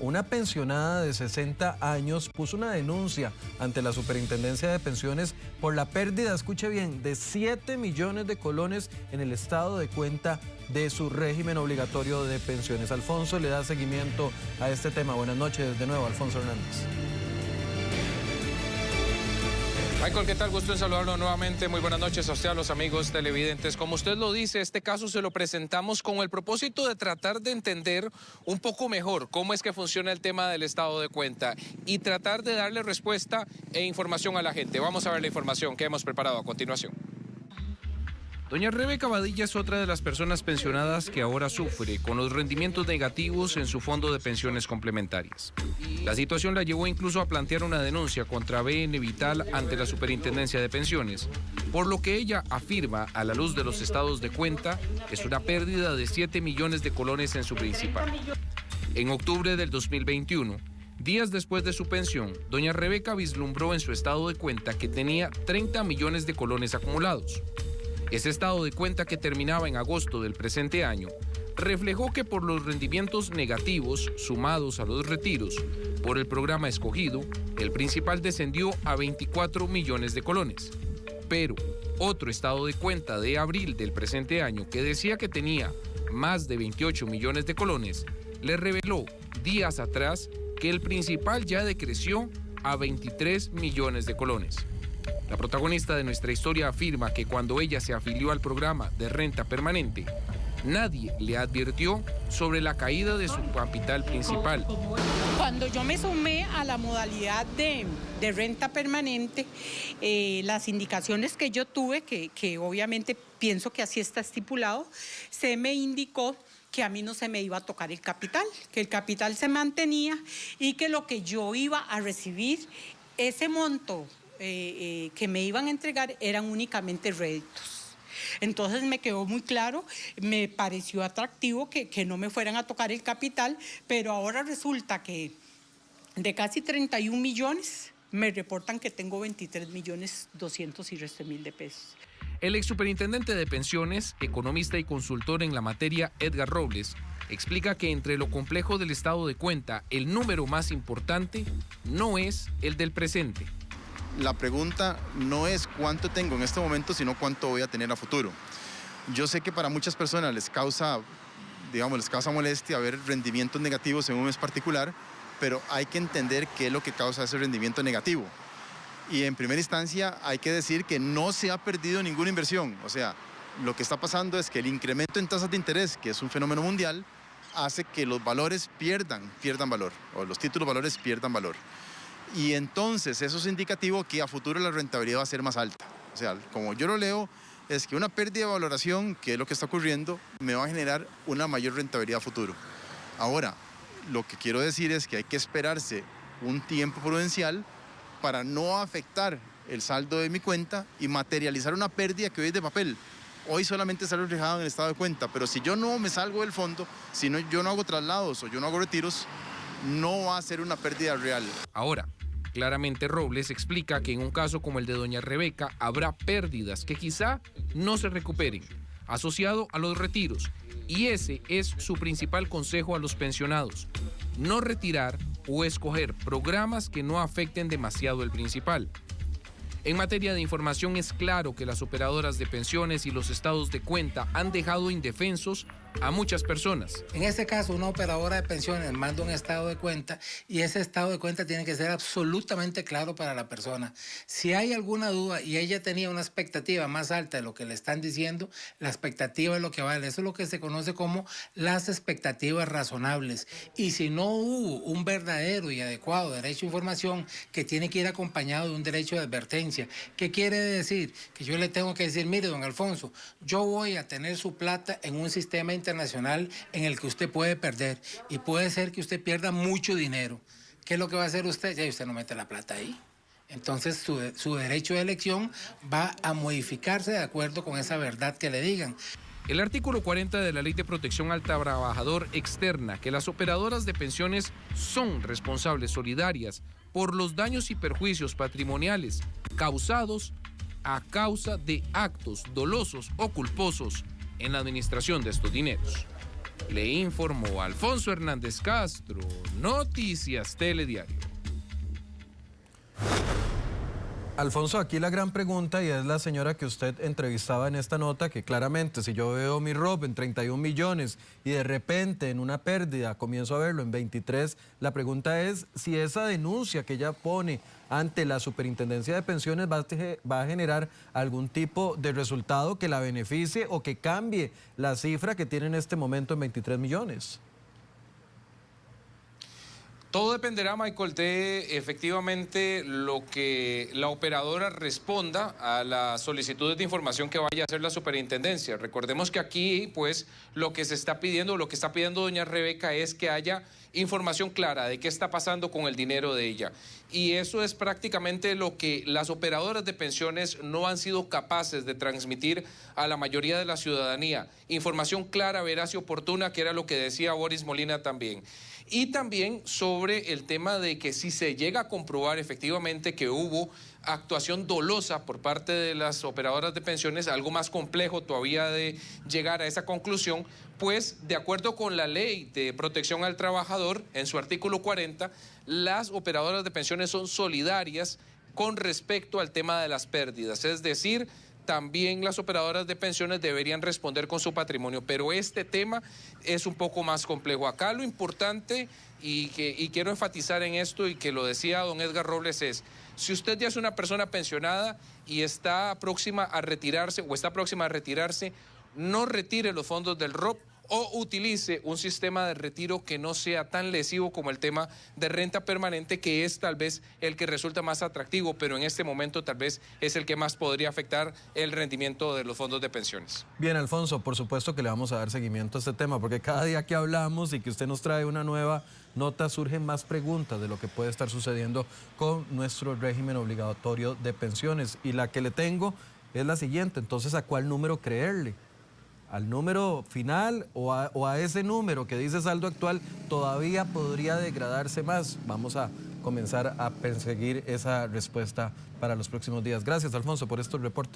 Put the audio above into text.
una pensionada de 60 años puso una denuncia ante la Superintendencia de Pensiones por la pérdida, escuche bien, de 7 millones de colones en el estado de cuenta de su régimen obligatorio de pensiones. Alfonso le da seguimiento a este tema. Buenas noches de nuevo, Alfonso Hernández. Michael, ¿qué tal? Gusto en saludarlo nuevamente. Muy buenas noches a usted, a los amigos televidentes. Como usted lo dice, este caso se lo presentamos con el propósito de tratar de entender un poco mejor cómo es que funciona el tema del estado de cuenta y tratar de darle respuesta e información a la gente. Vamos a ver la información que hemos preparado a continuación. Doña Rebeca Badilla es otra de las personas pensionadas que ahora sufre con los rendimientos negativos en su fondo de pensiones complementarias. La situación la llevó incluso a plantear una denuncia contra BN Vital ante la Superintendencia de Pensiones, por lo que ella afirma, a la luz de los estados de cuenta, es una pérdida de 7 millones de colones en su principal. En octubre del 2021, días después de su pensión, doña Rebeca vislumbró en su estado de cuenta que tenía 30 millones de colones acumulados. Ese estado de cuenta, que terminaba en agosto del presente año, reflejó que por los rendimientos negativos sumados a los retiros por el programa escogido, el principal descendió a 24 millones de colones. Pero otro estado de cuenta de abril del presente año, que decía que tenía más de 28 millones de colones, le reveló días atrás que el principal ya decreció a 23 millones de colones. La protagonista de nuestra historia afirma que cuando ella se afilió al programa de renta permanente, nadie le advirtió sobre la caída de su capital principal. Cuando yo me sumé a la modalidad de renta permanente, las indicaciones que yo tuve, que obviamente pienso que así está estipulado, se me indicó que a mí no se me iba a tocar el capital, que el capital se mantenía y que lo que yo iba a recibir, ese monto que me iban a entregar, eran únicamente réditos. Entonces me quedó muy claro, me pareció atractivo que no me fueran a tocar el capital, pero ahora resulta que de casi 31 millones me reportan que tengo 23 millones 200 y resto mil de pesos. El ex superintendente de pensiones, economista y consultor en la materia, Edgar Robles, explica que entre lo complejo del estado de cuenta, el número más importante no es el del presente. La pregunta no es cuánto tengo en este momento, sino cuánto voy a tener a futuro. Yo sé que para muchas personas les causa molestia ver rendimientos negativos en un mes particular, pero hay que entender qué es lo que causa ese rendimiento negativo. Y en primera instancia hay que decir que no se ha perdido ninguna inversión. O sea, lo que está pasando es que el incremento en tasas de interés, que es un fenómeno mundial, hace que los valores pierdan valor, o los títulos valores pierdan valor. Y entonces eso es indicativo que a futuro la rentabilidad va a ser más alta. O sea, como yo lo leo, es que una pérdida de valoración, que es lo que está ocurriendo, me va a generar una mayor rentabilidad a futuro. Ahora, lo que quiero decir es que hay que esperarse un tiempo prudencial para no afectar el saldo de mi cuenta y materializar una pérdida que hoy es de papel. Hoy solamente está reflejado en el estado de cuenta, pero si yo no me salgo del fondo, si no, yo no hago traslados o yo no hago retiros, no va a ser una pérdida real. Ahora, claramente Robles explica que en un caso como el de doña Rebeca habrá pérdidas que quizá no se recuperen, asociado a los retiros. Y ese es su principal consejo a los pensionados: no retirar o escoger programas que no afecten demasiado el principal. En materia de información, es claro que las operadoras de pensiones y los estados de cuenta han dejado indefensos a muchas personas. En este caso, una operadora de pensiones manda un estado de cuenta y ese estado de cuenta tiene que ser absolutamente claro para la persona. Si hay alguna duda y ella tenía una expectativa más alta de lo que le están diciendo, la expectativa es lo que vale. Eso es lo que se conoce como las expectativas razonables. Y si no hubo un verdadero y adecuado derecho a información, que tiene que ir acompañado de un derecho de advertencia. ¿Qué quiere decir? Que yo le tengo que decir, mire, don Alfonso, yo voy a tener su plata en un sistema internacional en el que usted puede perder y puede ser que usted pierda mucho dinero. ¿Qué es lo que va a hacer usted? Ya usted no mete la plata ahí. Entonces su derecho de elección va a modificarse de acuerdo con esa verdad que le digan. El artículo 40 de la Ley de Protección al Trabajador externa que las operadoras de pensiones son responsables solidarias por los daños y perjuicios patrimoniales causados a causa de actos dolosos o culposos en la administración de estos dineros. Le informó Alfonso Hernández Castro, Noticias Telediario. Alfonso, aquí la gran pregunta, y es la señora que usted entrevistaba en esta nota, que claramente si yo veo mi ROP en 31 millones y de repente en una pérdida comienzo a verlo en 23, la pregunta es si esa denuncia que ella pone ante la Superintendencia de Pensiones va a generar algún tipo de resultado que la beneficie o que cambie la cifra que tiene en este momento en 23 millones. Todo dependerá, Michael, de efectivamente lo que la operadora responda a las solicitudes de información que vaya a hacer la superintendencia. Recordemos que aquí, pues, lo que se está pidiendo, lo que está pidiendo doña Rebeca es que haya información clara de qué está pasando con el dinero de ella. Y eso es prácticamente lo que las operadoras de pensiones no han sido capaces de transmitir a la mayoría de la ciudadanía. Información clara, veraz y oportuna, que era lo que decía Boris Molina también. Y también sobre el tema de que si se llega a comprobar efectivamente que hubo actuación dolosa por parte de las operadoras de pensiones, algo más complejo todavía de llegar a esa conclusión, pues de acuerdo con la ley de protección al trabajador, en su artículo 40, las operadoras de pensiones son solidarias con respecto al tema de las pérdidas, es decir, también las operadoras de pensiones deberían responder con su patrimonio, pero este tema es un poco más complejo. Acá lo importante, y quiero enfatizar en esto, y que lo decía don Edgar Robles, es, si usted ya es una persona pensionada y está próxima a retirarse no retire los fondos del ROP o utilice un sistema de retiro que no sea tan lesivo como el tema de renta permanente, que es tal vez el que resulta más atractivo, pero en este momento tal vez es el que más podría afectar el rendimiento de los fondos de pensiones. Bien, Alfonso, por supuesto que le vamos a dar seguimiento a este tema, porque cada día que hablamos y que usted nos trae una nueva nota, surgen más preguntas de lo que puede estar sucediendo con nuestro régimen obligatorio de pensiones. Y la que le tengo es la siguiente, entonces, ¿a cuál número creerle? ¿Al número final o a ese número que dice saldo actual todavía podría degradarse más? Vamos a comenzar a perseguir esa respuesta para los próximos días. Gracias, Alfonso, por estos reportes.